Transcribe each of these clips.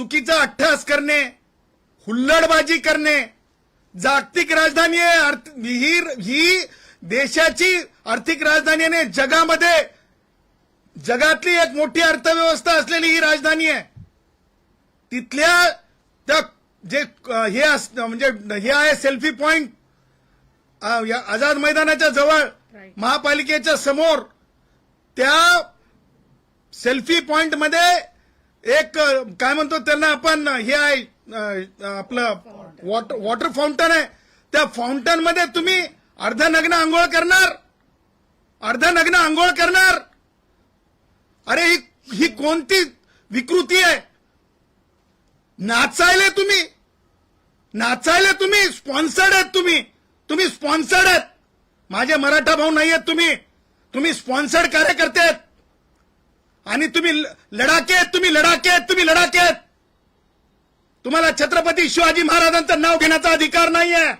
चुकीचा अट्टहास करणे, हुल्लडबाजी करणे, जागतिक राजधानी आहे, ही देशाची आर्थिक राजधानी आहे, जगामध्ये जगातली एक मोठी अर्थव्यवस्था असलेली ही राजधानी आहे. तिथल्या त्या जे म्हणजे हे आहे सेल्फी पॉइंट आझाद मैदानाच्या जवळ महापालिकेच्या समोर, त्या सेल्फी पॉइंट मध्ये एक काय म्हणतो त्यांना आपण, हे आहे आपलं वॉटर फाउंटन आहे. त्या फाउंटन मध्ये तुम्ही अर्धनग्न आंघोळ करणार, अर्धनग्न आंघोळ करणार. अरे ही कोणती विकृती आहे. नाचायले तुम्ही स्पॉन्सर्ड आहेत, तुम्ही स्पॉन्सर्ड आहेत. माझे मराठा भाऊ नाही आहेत, तुम्ही स्पॉन्सर्ड कार्यकर्ते आहेत आणि तुम्ही लढाके आहेत. तुम्हाला छत्रपती शिवाजी महाराजांचं नाव घेण्याचा अधिकार नाहीये.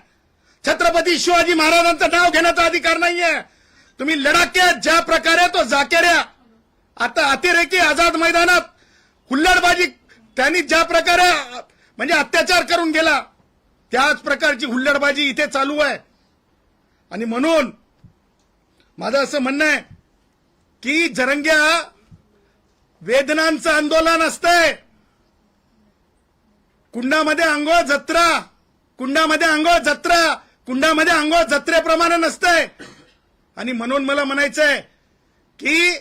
छत्रपती शिवाजी महाराजांचं नाव घेण्याचा अधिकार नाहीये. तुम्ही लढाके आहेत. ज्या प्रकारे तो जाकेऱ्या आता अतिरेकी आझाद मैदानात हुल्लडबाजी त्यांनी ज्या प्रकारे म्हणजे अत्याचार करून गेला, त्याच प्रकारची हुल्लडबाजी इथे चालू आहे. आणि म्हणून माझं असं म्हणणं आहे की जरंग्या वेदनांचं आंदोलन असतंय. कुंडामध्ये आंघोळ जत्रेप्रमाणे नसतंय. आणि म्हणून मला म्हणायचंय की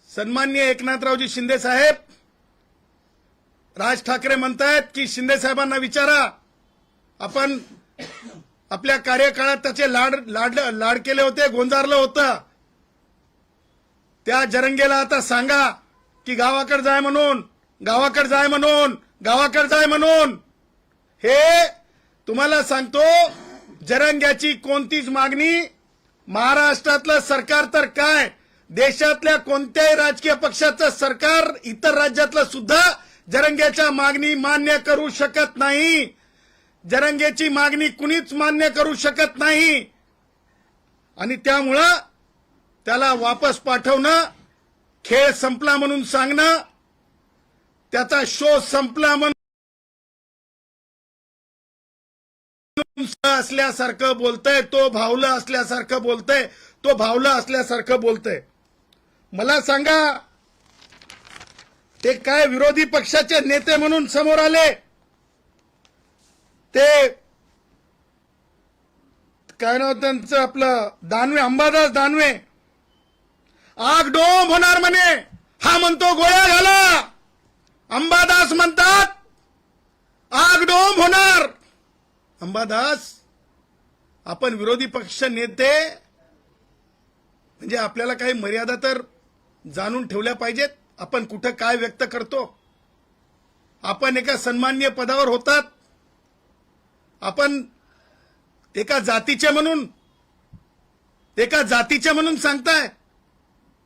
सन्माननीय एकनाथरावजी शिंदे साहेब, राज ठाकरे म्हणतायत की शिंदे साहेबांना विचारा, आपण आपल्या कार्यकाळात त्याचे लाड केले होते, गोंजारलं होतं. त्या जरंगेला आता सांगा की गावाकडे जाय म्हणून. हे तुम्हाला सांगतो, जरंग्याची कोणतीच मागणी महाराष्ट्रातलं सरकार तर काय, देशातल्या कोणत्याही राजकीय पक्षाचं सरकार इतर राज्यातलं सुद्धा जरंग्याच्या मागणी मान्य करू शकत नाही. जरंगेची मागणी कुणीच मान्य करू शकत नाही. आणि त्यामुळं त्याला वापस पाठवणं, खेळ संपला म्हणून सांगणं, त्याचा शो संपला म्हणून असल्यासारखं बोलतंय, तो भावलं असल्यासारखं बोलतंय. मला सांगा, ते काय विरोधी पक्षाचे नेते म्हणून समोर आले, ते काय नाव त्यांचं, आपलं दानवे, अंबादास दानवे. आगडोंब होणार म्हणे, हा म्हणतो गोळ्या घाला. अंबादास म्हणतात आगडोंब होणार. अंबादास, आपण विरोधी पक्ष नेते म्हणजे आपल्याला काही मर्यादा तर जाणून ठेवल्या पाहिजेत. आपण कुठं काय व्यक्त करतो. आपण एका सन्माननीय पदावर होतात, आपण एका जातीचे म्हणून सांगताय.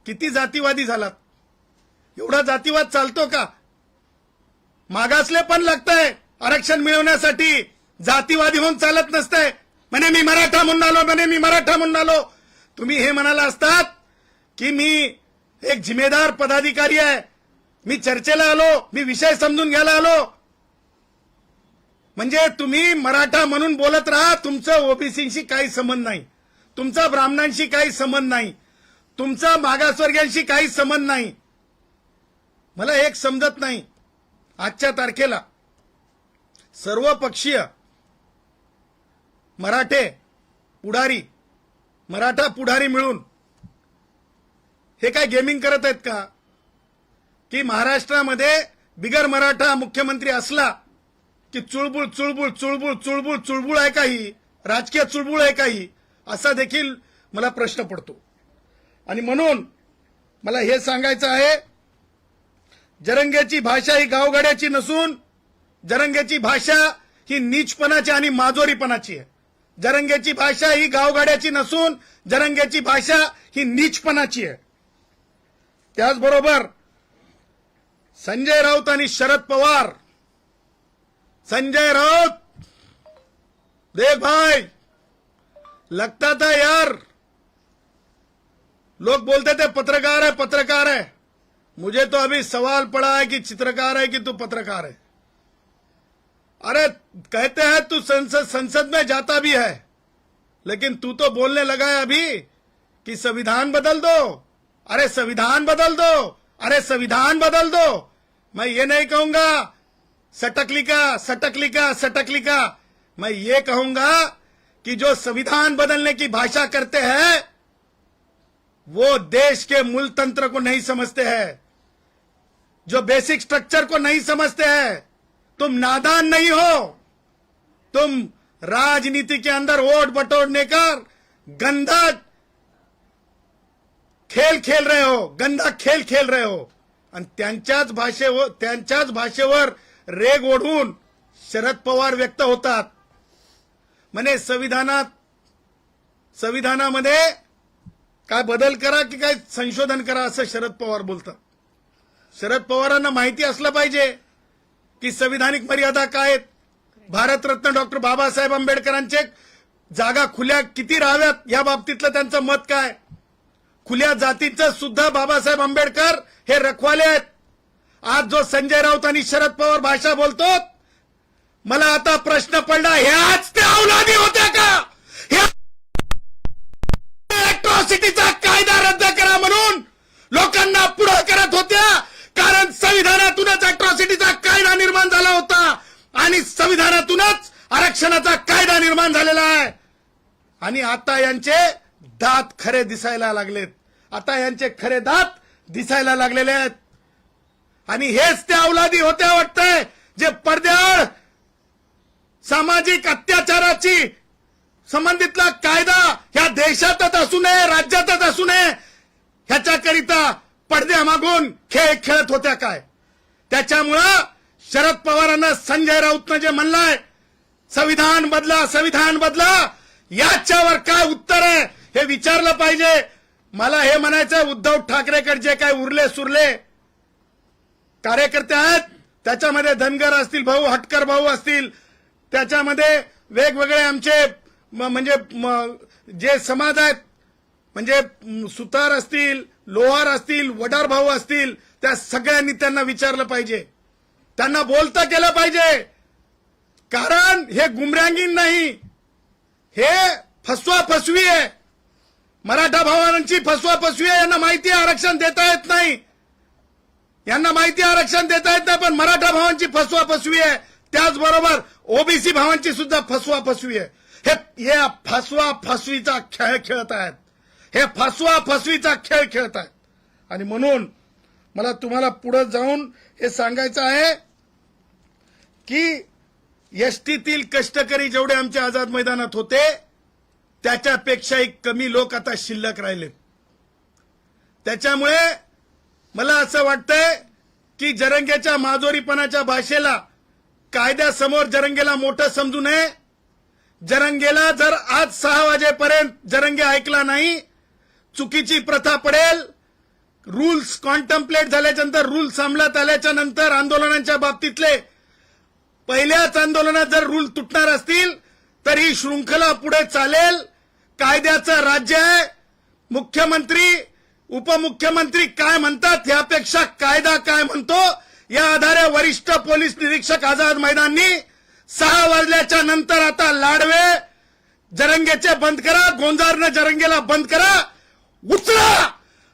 किती जातीवादी झालात. एवढा जातीवाद चालतो का. मागासले पण लागतंय आरक्षण मिळवण्यासाठी. जातीवादी होऊन चालत नसतंय. म्हणे मी मराठा म्हणून आलो. तुम्ही हे म्हणाला असतात की मी एक जिम्मेदार पदाधिकारी आहे, मी चर्चेला आलो, मी विषय समजून घ्यायला आलो. म्हणजे तुम्ही मराठा म्हणून बोलत राहा. तुमचं ओबीसीशी काही संबंध नाही, तुमचा ब्राह्मणांशी काही संबंध नाही, तुमचा मागासवर्गीयांशी काही संबंध नाही. मला एक समजत नाही, आजच्या तारखेला सर्वपक्षीय मराठा पुढारी मिळून हे काय गेमिंग करत आहेत का, की महाराष्ट्रामध्ये बिगर मराठा मुख्यमंत्री असला की चुळबुळ आहे का, ही राजकीय चुळबुळ आहे का ही, असा देखील मला प्रश्न पडतो. आणि म्हणून मला हे सांगायचं आहे, जरंगेची भाषा ही गावगाड्याची नसून जरंगेची भाषा ही नीचपणाची आणि माजोरीपणाची आहे. जरंगेची भाषा ही गावगाड्याची नसून जरंगेची भाषा ही नीचपणाची आहे. त्याचबरोबर संजय राऊत आणि शरद पवार, संजय राऊत, देख भाई, लगता था यार, लोग बोलते थे पत्रकार है, मुझे तो अभी सवाल पड़ा है कि चित्रकार है कि तू पत्रकार है। अरे कहते हैं तू संसद में जाता भी है, लेकिन तू तो बोलने लगा है अभी कि संविधान बदल दो। अरे संविधान बदल दो, अरे संविधान बदल दो। मैं ये नहीं कहूंगा सटकलिका। मैं ये कहूंगा कि जो संविधान बदलने की भाषा करते हैं वो देश के मूल तंत्र को नहीं समझते हैं, जो बेसिक स्ट्रक्चर को नहीं समझते हैं। तुम नादान नहीं हो, तुम राजनीति के अंदर वोट बटोरने का गंदा खेळ खेळ रहे हो आणि त्यांच्याच भाषेवर रेग ओढून शरद पवार व्यक्त होतात। म्हणे संविधानामध्ये काय बदल करा की काय संशोधन करा असं शरद पवार बोलतात। शरद पवारांना माहिती असलं पाहिजे की संविधानिक मर्यादा काय आहेत। भारतरत्न डॉक्टर बाबासाहेब आंबेडकरांचे जागा खुल्या किती राहाव्यात या बाबतीतलं त्यांचं मत काय। खुल्या जातीचं सुद्धा बाबासाहेब आंबेडकर हे रखवाले आहेत। आज जो संजय राऊत आणि शरद पवार भाषा बोलतो, मला आता प्रश्न पडला, ह्याच त्या औलादी होत्या का? अॅट्रॉसिटीचा कायदा रद्द करा म्हणून लोकांना पुढे करत होत्या, कारण संविधानातूनच अॅट्रॉसिटीचा कायदा निर्माण झाला होता आणि संविधानातूनच आरक्षणाचा कायदा निर्माण झालेला आहे। आणि आता यांचे दात खरे दिसायला लागलेत, दिसायला लागलेले आहेत। आणि हेच त्या औलादी होत्या वाटतंय जे पडद्याआड सामाजिक अत्याचाराची संबंधितला कायदा ह्या देशातच असू नये, राज्यातच असू नये, ह्याच्याकरिता पडद्यामागून खेळ खेळत होत्या काय। त्याच्यामुळं शरद पवारांना संजय राऊतनं जे म्हणलंय संविधान बदला, याच्यावर काय उत्तर आहे हे विचारलं पाहिजे। मला हे म्हणायचं, उद्धव ठाकरेकडे जे काय उरले सुरले कार्यकर्ते आहेत, त्याच्यामध्ये धनगर असतील भाऊ, हटकर भाऊ असतील, त्याच्यामध्ये वेगवेगळे आमचे म्हणजे जे समाज आहेत, म्हणजे सुतार असतील, लोहार असतील, वडार भाऊ असतील, त्या सगळ्यांनी त्यांना विचारलं पाहिजे, त्यांना बोलता केलं पाहिजे। कारण हे गुमरांगी नाही, हे फसवी आहे। मराठा भावांची फसवी आहे। यांना माहिती आहे आरक्षण देता येत नाही, पण मराठा भावांची फसवी आहे। त्याचबरोबर ओबीसी भावांची सुद्धा फसवी आहे। हे फसवीचा खेळ खेळत आहेत, आणि म्हणून मला तुम्हाला पुढे जाऊन हे सांगायचं आहे की एसटीतील कष्टकरी जेवढे आमच्या आझाद मैदानात होते त्याच्यापेक्षाही कमी लोक आता शिल्लक राहिलेत। त्याच्यामुळे मला असं वाटतंय की जरंगेच्या माजोरीपणाच्या भाषेला कायद्यासमोर जरंगेला मोठं समजू नये। जरंगेला जर आज 6 वाजेपर्यंत जरंगे ऐकला नाही, चुकीची प्रथा पडेल। रूल्स कॉन्टम्प्लेट झाल्याच्या नंतर, रूल्स अंमलात आल्याच्या नंतर आंदोलनांच्या बाबतीतले पहिल्याच आंदोलनात जर रूल तुटणार असतील तर ही शृंखला पुढे चालेल। कायद्याचं राज्य आहे। मुख्यमंत्री उपमुख्यमंत्री काय म्हणतात यापेक्षा कायदा काय म्हणतो या आधारे वरिष्ठ पोलीस निरीक्षक आझाद मैदाननी 6 वाजल्याच्या नंतर आता लाडवे जरंगेचे बंद करा, गोंजारनं जरंगेला बंद करा, उचला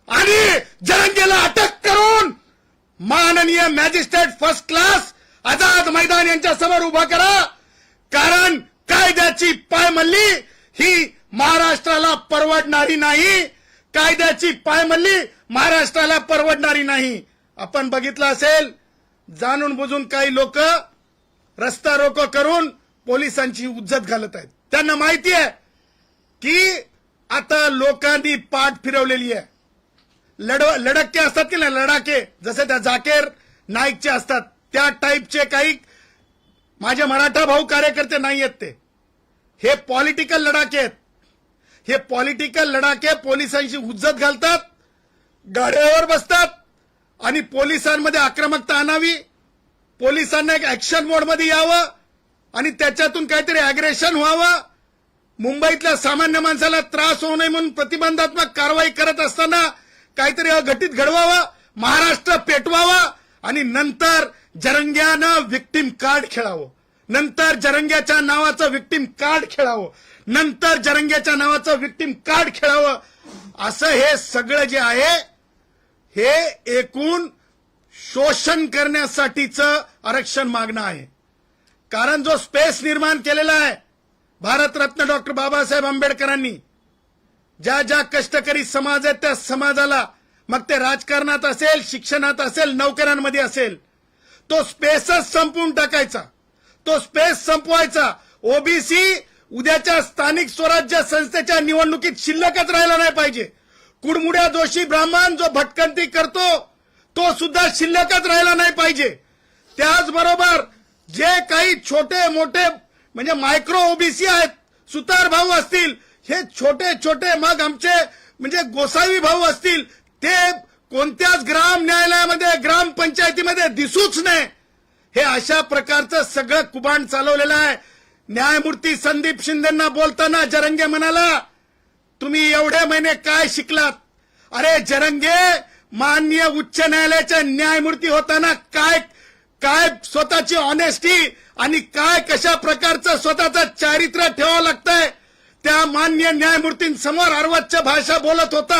आणि जरंगेला अटक करून माननीय magistrate first class Azad Maidan यांच्या समोर उभा करा। कारण कायद्याची पायमल्ली ही महाराष्ट्राला परवडणारी नाही, आपण बघितलं असेल, जाणून बुजून काही लोक रस्ता रोको करून पोलिसांची उज्जत घालत आहेत। त्यांना माहिती आहे की आता लोकांनी पाठ फिरवलेली आहे। लढाके असतात की नाही, लढाके जसे त्या जाकीर नाईकचे असतात त्या टाईपचे काही माझे मराठा भाऊ कार्यकर्ते नाही आहेत। हे पॉलिटिकल लढाके आहेत। हे पॉलिटिकल लढाके पोलिसांची उज्जत घालतात, गाड्यावर बसतात आणि पोलिसांमध्ये आक्रमकता आणावी, पोलिसांना एक ऍक्शन मोडमध्ये यावं आणि त्याच्यातून काहीतरी अॅग्रेशन व्हावं। मुंबईतल्या सामान्य माणसाला त्रास होऊ नये म्हणून प्रतिबंधात्मक कारवाई करत असताना काहीतरी अघटित घडवावं, महाराष्ट्र पेटवावा आणि नंतर जरंग्यानं विक्टिम कार्ड खेळावं, नंतर जरंग्याच्या नावाचं विक्टिम कार्ड खेळावं, नंतर जरंग्याच्या नावाचं विक्टिम कार्ड खेळावं. असं हे सगळं जे आहे हे एकूण शोषण करण्यासाठीचं आरक्षण मागणं आहे. कारण जो स्पेस निर्माण केलेला आहे भारतरत्न डॉक्टर बाबासाहेब आंबेडकरांनी, ज्या ज्या कष्टकरी समाज आहेत त्या समाजाला, मग ते राजकारणात असेल, शिक्षणात असेल, नोकऱ्यांमध्ये असेल, तो स्पेसच संपवून टाकायचा, तो स्पेस संपवायचा. ओबीसी उद्याच्या स्थानिक स्वराज्य संस्थेच्या निवडणुकीत शिल्लकच राहिला नाही पाहिजे. कुडमुड्या जोशी ब्राह्मण जो भटकंती करतो तो सुद्धा शिल्लकच राहिला नाही पाहिजे. त्याचबरोबर जे काही छोटे मोठे म्हणजे मायक्रो ओबीसी आहेत, सुतार भाऊ असतील, हे छोटे छोटे, मग आमचे म्हणजे गोसावी भाऊ असतील, ते कोणत्याच ग्राम न्यायालयामध्ये, ग्रामपंचायतीमध्ये दिसूच नये. हे अशा प्रकारचं सगळं कुभांड चालवलेलं आहे. न्यायमूर्ती संदीप शिंदेंना बोलताना जरंगे म्हणाला, तुम्ही एवढे महिने काय शिकलात? अरे जरंगे, माननीय उच्च न्यायालयाचे न्यायमूर्ती होताना काय काय स्वतःची ऑनेस्टी आणि काय कशा प्रकारचं स्वतःचं चारित्र्य ठेवावं लागतंय. त्या माननीय न्यायमूर्तींसमोर अर्वाच्य भाषा बोलत होता.